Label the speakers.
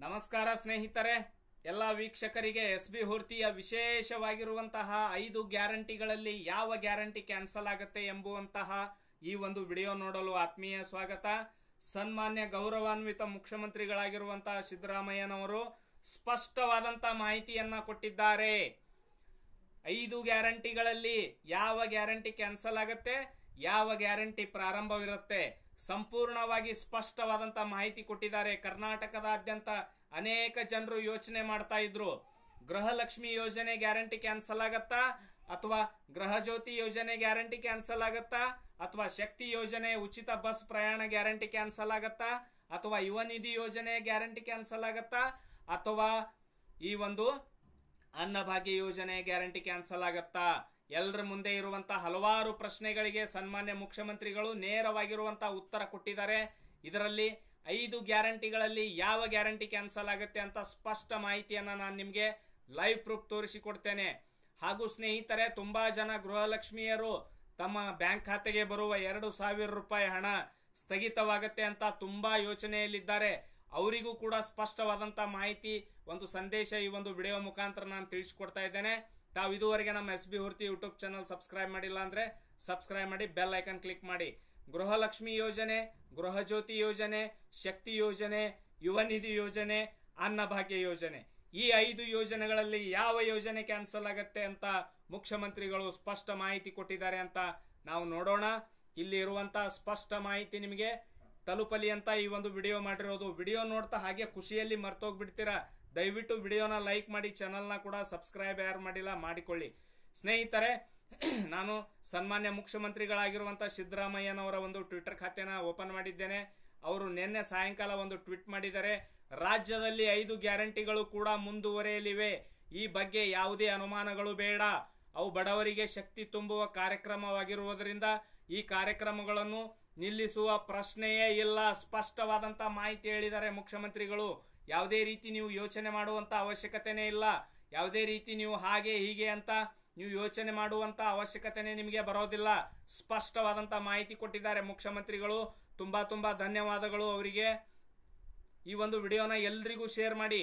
Speaker 1: ನಮಸ್ಕಾರ ಸ್ನೇಹಿತರೆ, ಎಲ್ಲ ವೀಕ್ಷಕರಿಗೆ ಎಸ್.ಬಿ. ಹುರ್ತಿಯ ವಿಶೇಷವಾಗಿರುವಂತಹ 5 ಗ್ಯಾರಂಟಿಗಳಲ್ಲಿ ಯಾವ ಗ್ಯಾರಂಟಿ ಕ್ಯಾನ್ಸಲ್ ಆಗುತ್ತೆ ಎಂಬುವಂತಹ ಈ ಒಂದು ವಿಡಿಯೋ ನೋಡಲು ಆತ್ಮೀಯ ಸ್ವಾಗತ. ಸನ್ಮಾನ್ಯ ಗೌರವಾನ್ವಿತ ಮುಖ್ಯಮಂತ್ರಿಗಳಾಗಿರುವಂತಹ ಸಿದ್ದರಾಮಯ್ಯನವರು ಸ್ಪಷ್ಟವಾದಂತಹ ಮಾಹಿತಿಯನ್ನ ಕೊಟ್ಟಿದ್ದಾರೆ. 5 ಗ್ಯಾರಂಟಿಗಳಲ್ಲಿ ಯಾವ ಗ್ಯಾರಂಟಿ ಕ್ಯಾನ್ಸಲ್ ಆಗುತ್ತೆ, ಯಾವ ಗ್ಯಾರಂಟಿ ಪ್ರಾರಂಭವಿರುತ್ತೆ, ಸಂಪೂರ್ಣವಾಗಿ ಸ್ಪಷ್ಟವಾದಂತಹ ಮಾಹಿತಿ ಕೊಟ್ಟಿದ್ದಾರೆ. ಕರ್ನಾಟಕದಾದ್ಯಂತ ಅನೇಕ ಜನರು ಯೋಚನೆ ಮಾಡ್ತಾ ಇದ್ರು, ಗೃಹಲಕ್ಷ್ಮಿ ಯೋಜನೆ ಗ್ಯಾರಂಟಿ ಕ್ಯಾನ್ಸಲ್ ಆಗತ್ತಾ, ಅಥವಾ ಗೃಹ ಜ್ಯೋತಿ ಯೋಜನೆ ಗ್ಯಾರಂಟಿ ಕ್ಯಾನ್ಸಲ್ ಆಗತ್ತಾ, ಅಥವಾ ಶಕ್ತಿ ಯೋಜನೆ ಉಚಿತ ಬಸ್ ಪ್ರಯಾಣ ಗ್ಯಾರಂಟಿ ಕ್ಯಾನ್ಸಲ್ ಆಗತ್ತಾ, ಅಥವಾ ಯುವ ನಿಧಿ ಯೋಜನೆ ಗ್ಯಾರಂಟಿ ಕ್ಯಾನ್ಸಲ್ ಆಗತ್ತಾ, ಅಥವಾ ಈ ಒಂದು ಅನ್ನಭಾಗ್ಯ ಯೋಜನೆ ಗ್ಯಾರಂಟಿ ಕ್ಯಾನ್ಸಲ್ ಆಗತ್ತಾ. ಎಲ್ಲರ ಮುಂದೆ ಇರುವಂತಹ ಹಲವಾರು ಪ್ರಶ್ನೆಗಳಿಗೆ ಸನ್ಮಾನ್ಯ ಮುಖ್ಯಮಂತ್ರಿಗಳು ನೇರವಾಗಿರುವಂತಹ ಉತ್ತರ ಕೊಟ್ಟಿದ್ದಾರೆ. ಇದರಲ್ಲಿ 5 ಗ್ಯಾರಂಟಿಗಳಲ್ಲಿ ಯಾವ ಗ್ಯಾರಂಟಿ ಕ್ಯಾನ್ಸಲ್ ಆಗುತ್ತೆ ಅಂತ ಸ್ಪಷ್ಟ ಮಾಹಿತಿಯನ್ನ ನಾನು ನಿಮಗೆ ಲೈವ್ ಪ್ರೂಫ್ ತೋರಿಸಿಕೊಡ್ತೇನೆ. ಹಾಗೂ ಸ್ನೇಹಿತರೆ, ತುಂಬಾ ಜನ ಗೃಹಲಕ್ಷ್ಮಿಯರು ತಮ್ಮ ಬ್ಯಾಂಕ್ ಖಾತೆಗೆ ಬರುವ 2,000 ರೂಪಾಯಿ ಹಣ ಸ್ಥಗಿತವಾಗುತ್ತೆ ಅಂತ ತುಂಬಾ ಯೋಚನೆಯಲ್ಲಿದ್ದಾರೆ. ಅವರಿಗೂ ಕೂಡ ಸ್ಪಷ್ಟವಾದಂತಹ ಮಾಹಿತಿ, ಒಂದು ಸಂದೇಶ ಈ ಒಂದು ವಿಡಿಯೋ ಮುಖಾಂತರ ನಾನು ತಿಳಿಸಿಕೊಡ್ತಾ ಇದ್ದೇನೆ. ತಾವು ಇದುವರೆಗೆ ನಮ್ಮ ಎಸ್.ಬಿ. ಹುರ್ತಿ ಯೂಟ್ಯೂಬ್ ಚಾನಲ್ ಸಬ್ಸ್ಕ್ರೈಬ್ ಮಾಡಿಲ್ಲ ಅಂದ್ರೆ ಸಬ್ಸ್ಕ್ರೈಬ್ ಮಾಡಿ, ಬೆಲ್ ಐಕನ್ ಕ್ಲಿಕ್ ಮಾಡಿ. ಗೃಹಲಕ್ಷ್ಮಿ ಯೋಜನೆ, ಗೃಹ ಜ್ಯೋತಿ ಯೋಜನೆ, ಶಕ್ತಿ ಯೋಜನೆ, ಯುವ ನಿಧಿ ಯೋಜನೆ, ಅನ್ನಭಾಗ್ಯ ಯೋಜನೆ, ಈ 5 ಯೋಜನೆಗಳಲ್ಲಿ ಯಾವ ಯೋಜನೆ ಕ್ಯಾನ್ಸಲ್ ಆಗತ್ತೆ ಅಂತ ಮುಖ್ಯಮಂತ್ರಿಗಳು ಸ್ಪಷ್ಟ ಮಾಹಿತಿ ಕೊಟ್ಟಿದ್ದಾರೆ ಅಂತ ನಾವು ನೋಡೋಣ. ಇಲ್ಲಿ ಇರುವಂತಹ ಸ್ಪಷ್ಟ ಮಾಹಿತಿ ನಿಮಗೆ ತಲುಪಲಿ ಅಂತ ಈ ಒಂದು ವಿಡಿಯೋ ಮಾಡಿರೋದು. ವಿಡಿಯೋ ನೋಡ್ತಾ ಹಾಗೆ ಖುಷಿಯಲ್ಲಿ ಮರ್ತೋಗ್ಬಿಡ್ತೀರಾ. ದಯವಿಟ್ಟು ವಿಡಿಯೋನ ಲೈಕ್ ಮಾಡಿ, ಚಾನಲ್ನ ಕೂಡ ಸಬ್ಸ್ಕ್ರೈಬ್ ಯಾರು ಮಾಡಿಲ್ಲ ಮಾಡಿಕೊಳ್ಳಿ. ಸ್ನೇಹಿತರೆ, ನಾನು ಸನ್ಮಾನ್ಯ ಮುಖ್ಯಮಂತ್ರಿಗಳಾಗಿರುವಂತಹ ಸಿದ್ದರಾಮಯ್ಯನವರ ಒಂದು ಟ್ವಿಟರ್ ಖಾತೆನ ಓಪನ್ ಮಾಡಿದ್ದೇನೆ. ಅವರು ನಿನ್ನೆ ಸಾಯಂಕಾಲ ಒಂದು ಟ್ವೀಟ್ ಮಾಡಿದ್ದಾರೆ. ರಾಜ್ಯದಲ್ಲಿ 5 ಗ್ಯಾರಂಟಿಗಳು ಕೂಡ ಮುಂದುವರೆಯಲಿವೆ. ಈ ಬಗ್ಗೆ ಯಾವುದೇ ಅನುಮಾನಗಳು ಬೇಡ. ಅವು ಬಡವರಿಗೆ ಶಕ್ತಿ ತುಂಬುವ ಕಾರ್ಯಕ್ರಮವಾಗಿರುವುದರಿಂದ ಈ ಕಾರ್ಯಕ್ರಮಗಳನ್ನು ನಿಲ್ಲಿಸುವ ಪ್ರಶ್ನೆಯೇ ಇಲ್ಲ. ಸ್ಪಷ್ಟವಾದಂತ ಮಾಹಿತಿ ಹೇಳಿದ್ದಾರೆ ಮುಖ್ಯಮಂತ್ರಿಗಳು. ಯಾವುದೇ ರೀತಿ ನೀವು ಯೋಚನೆ ಮಾಡುವಂತ ಅವಶ್ಯಕತೆನೇ ಇಲ್ಲ. ಯಾವುದೇ ರೀತಿ ನೀವು ಹಾಗೆ ಹೀಗೆ ಅಂತ ನೀವು ಯೋಚನೆ ಮಾಡುವಂತ ಅವಶ್ಯಕತೆನೇ ನಿಮಗೆ ಬರೋದಿಲ್ಲ. ಸ್ಪಷ್ಟವಾದಂತ ಮಾಹಿತಿ ಕೊಟ್ಟಿದ್ದಾರೆ ಮುಖ್ಯಮಂತ್ರಿಗಳು. ತುಂಬಾ ಧನ್ಯವಾದಗಳು ಅವರಿಗೆ. ಈ ಒಂದು ವಿಡಿಯೋನ ಎಲ್ರಿಗೂ ಶೇರ್ ಮಾಡಿ.